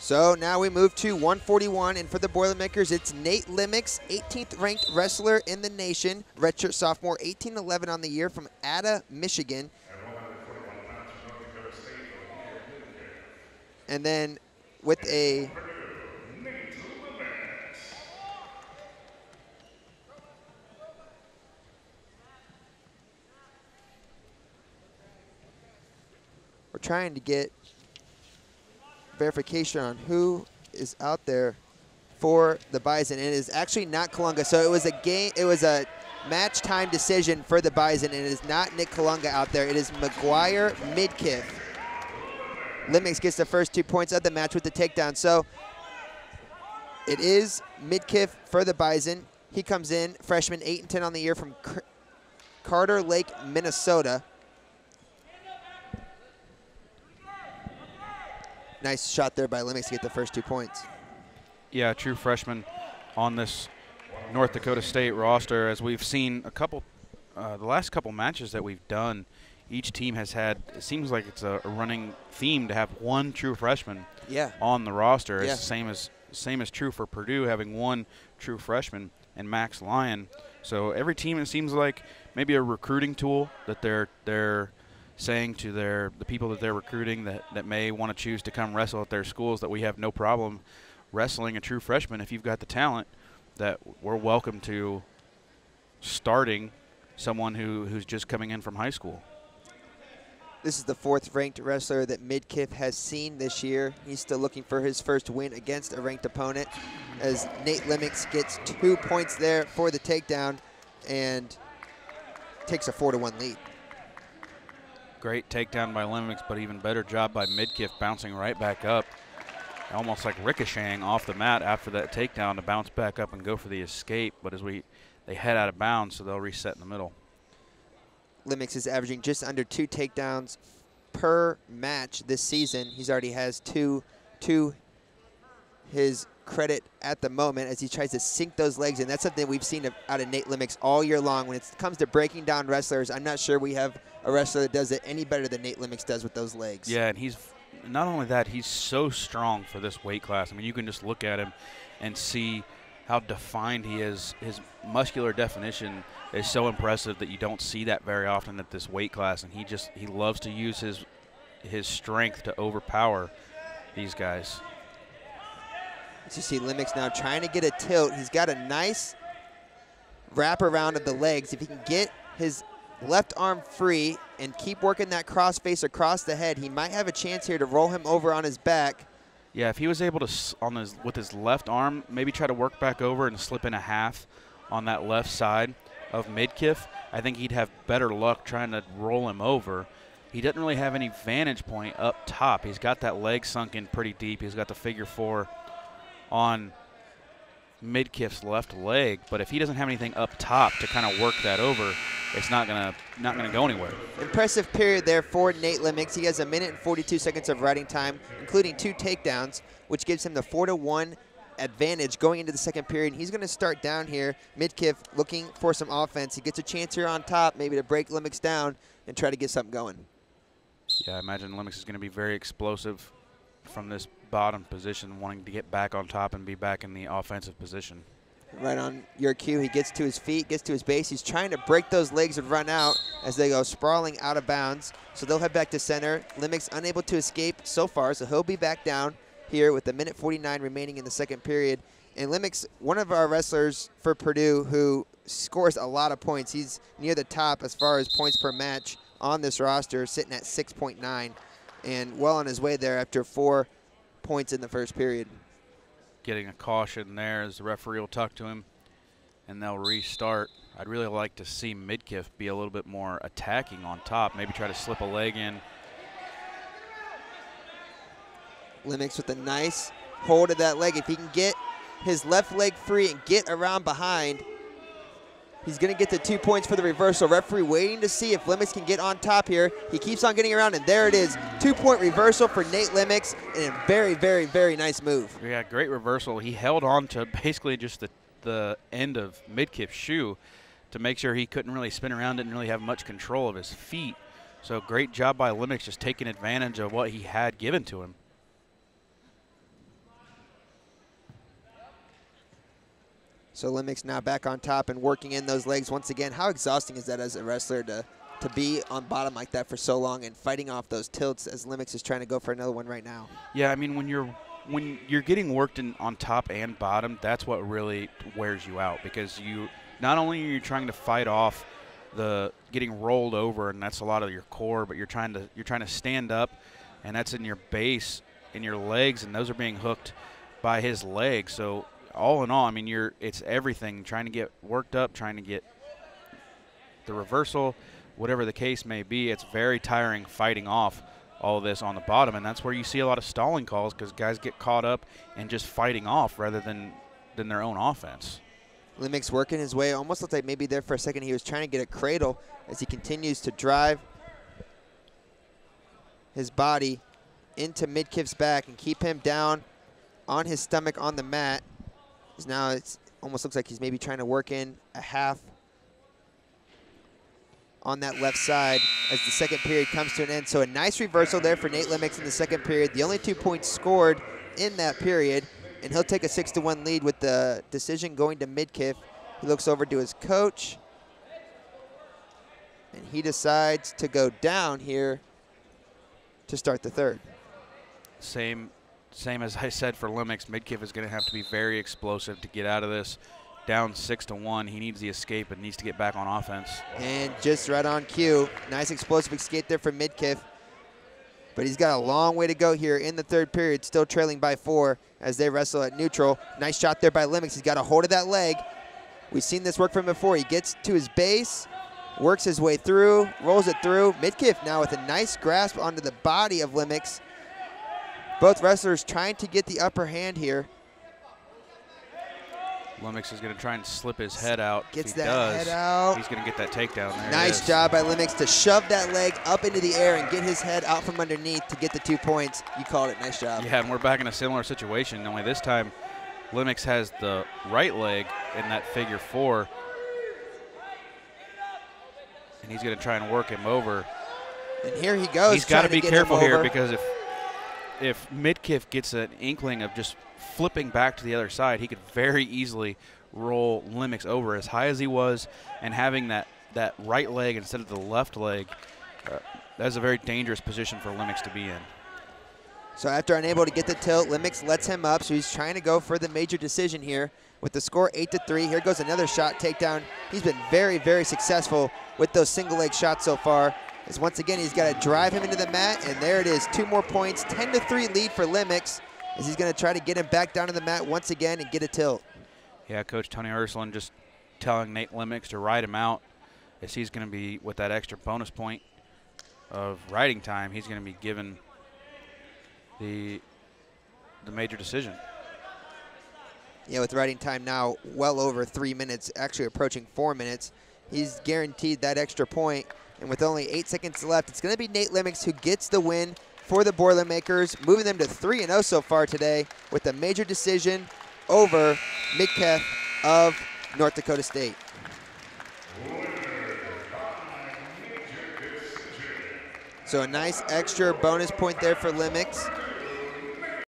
So now we move to 141, and for the Boilermakers, it's Nate Limmex, 18th ranked wrestler in the nation, redshirt sophomore, 18-11 on the year from Ada, Michigan. And then with a we're trying to get verification on who is out there for the Bison. And it is actually not Kalunga. So it was a match time decision for the Bison, and it is not Nick Kalunga out there. It is McGwire Midkiff. Limmex gets the first 2 points of the match with the takedown. So it is Midkiff for the Bison. He comes in, freshman, 8-10 on the year from Carter Lake, Minnesota. Nice shot there by Limmex to get the first 2 points. Yeah, true freshman on this North Dakota State roster. As we've seen a couple, the last couple matches that we've done, each team has had, it seems like it's a running theme to have one true freshman on the roster. Yeah. It's the same as true for Purdue, having one true freshman and Max Lyon. So every team, it seems like maybe a recruiting tool that they're saying to the people that they're recruiting that may want to choose to come wrestle at their schools, that we have no problem wrestling a true freshman if you've got the talent, that we're welcome to starting someone who's just coming in from high school. This is the 4th ranked wrestler that Midkiff has seen this year. He's still looking for his first win against a ranked opponent, as Nate Limmex gets 2 points there for the takedown and takes a 4-1 lead. Great takedown by Limmex, but even better job by Midkiff, bouncing right back up, almost like ricocheting off the mat after that takedown to bounce back up and go for the escape. But as they head out of bounds, so they'll reset in the middle. Limmex is averaging just under 2 takedowns per match this season. He's already has two to his credit at the moment as he tries to sink those legs in. That's something we've seen out of Nate Limmex all year long. When it comes to breaking down wrestlers, I'm not sure we have a wrestler that does it any better than Nate Limmex does with those legs. Yeah, and he's not only that, he's so strong for this weight class. I mean, you can just look at him and see how defined he is. His muscular definition is so impressive that you don't see that very often at this weight class, and he loves to use his strength to overpower these guys. As you see Limmex now trying to get a tilt. He's got a nice wrap around of the legs. If he can get his left arm free and keep working that cross face across the head, he might have a chance here to roll him over on his back. Yeah, if he was able to, with his left arm, maybe try to work back over and slip in a half on that left side of Midkiff, I think he'd have better luck trying to roll him over. He doesn't really have any vantage point up top. He's got that leg sunk in pretty deep. He's got the figure 4 on Midkiff's left leg, but if he doesn't have anything up top to kind of work that over, it's not gonna go anywhere. Impressive period there for Nate Limmex. He has 1 minute and 42 seconds of riding time, including 2 takedowns, which gives him the 4-1 advantage going into the second period. He's going to start down here. Midkiff looking for some offense. He gets a chance here on top, maybe to break Limmex down and try to get something going. Yeah, I imagine Limmex is going to be very explosive from this bottom position, wanting to get back on top and be back in the offensive position. Right on your cue, he gets to his feet, gets to his base. He's trying to break those legs and run out as they go sprawling out of bounds. So they'll head back to center. Limmex unable to escape so far, so he'll be back down here with 1 minute 49 remaining in the second period. And Limmex, one of our wrestlers for Purdue who scores a lot of points. He's near the top as far as points per match on this roster, sitting at 6.9, and well on his way there after 4 points in the first period. Getting a caution there as the referee will talk to him, and they'll restart. I'd really like to see Midkiff be a little bit more attacking on top, maybe try to slip a leg in. Limmex with a nice hold of that leg. If he can get his left leg free and get around behind, he's going to get the 2 points for the reversal. Referee waiting to see if Limmex can get on top here. He keeps on getting around, and there it is. 2-point reversal for Nate Limmex, and a very, very, very nice move. Yeah, great reversal. He held on to basically just the end of Midkiff's shoe to make sure he couldn't really spin around, didn't really have much control of his feet. So great job by Limmex, just taking advantage of what he had given to him. So Limmex now back on top and working in those legs once again. How exhausting is that as a wrestler to be on bottom like that for so long and fighting off those tilts as Limmex is trying to go for another one right now? Yeah, I mean, when you're getting worked in on top and bottom, that's what really wears you out, because you not only are you trying to fight off the getting rolled over, and that's a lot of your core, but you're trying to stand up, and that's in your base, in your legs, and those are being hooked by his legs. So all in all, I mean, it's everything, trying to get worked up, trying to get the reversal, whatever the case may be. It's very tiring fighting off all of this on the bottom, and that's where you see a lot of stalling calls, because guys get caught up in just fighting off rather than their own offense. Limmex working his way, almost looked like maybe there for a second he was trying to get a cradle as he continues to drive his body into Midkiff's back and keep him down on his stomach on the mat. Now it almost looks like he's maybe trying to work in a half on that left side as the second period comes to an end. So a nice reversal there for Nate Limmex in the second period. The only 2 points scored in that period, and he'll take a 6-1 lead with the decision going to Midkiff. He looks over to his coach, and he decides to go down here to start the third. Same as I said for Limmex, Midkiff is going to have to be very explosive to get out of this. Down 6-1, he needs the escape and needs to get back on offense. And just right on cue, nice explosive escape there from Midkiff. But he's got a long way to go here in the third period, still trailing by 4 as they wrestle at neutral. Nice shot there by Limmex. He's got a hold of that leg. We've seen this work from him before. He gets to his base, works his way through, rolls it through. Midkiff now with a nice grasp onto the body of Limmex. Both wrestlers trying to get the upper hand here. Limmex is going to try and slip his head out. Gets that head out. He's going to get that takedown there. Nice job by Limmex to shove that leg up into the air and get his head out from underneath to get the 2 points. You called it. Nice job. Yeah, and we're back in a similar situation, only this time Limmex has the right leg in that figure 4. And he's going to try and work him over. And here he goes. He's got to be careful here, because if Midkiff gets an inkling of just flipping back to the other side, he could very easily roll Limmex over as high as he was, and having that right leg instead of the left leg, that's a very dangerous position for Limmex to be in. So after unable to get the tilt, Limmex lets him up, so he's trying to go for the major decision here. With the score 8-3, here goes another shot takedown. He's been very, very successful with those single leg shots so far. As once again, he's got to drive him into the mat, and there it is, 2 more points, 10-3 lead for Limmex, as he's going to try to get him back down to the mat once again and get a tilt. Yeah, Coach Tony Ursuline just telling Nate Limmex to ride him out, as he's going to be, with that extra bonus point of riding time, he's going to be given the major decision. Yeah, with riding time now well over 3 minutes, actually approaching 4 minutes, he's guaranteed that extra point. And with only 8 seconds left, it's going to be Nate Limmex who gets the win for the Boilermakers, moving them to 3-0 so far today with a major decision over Midkiff of North Dakota State. So a nice extra bonus point there for Limmex.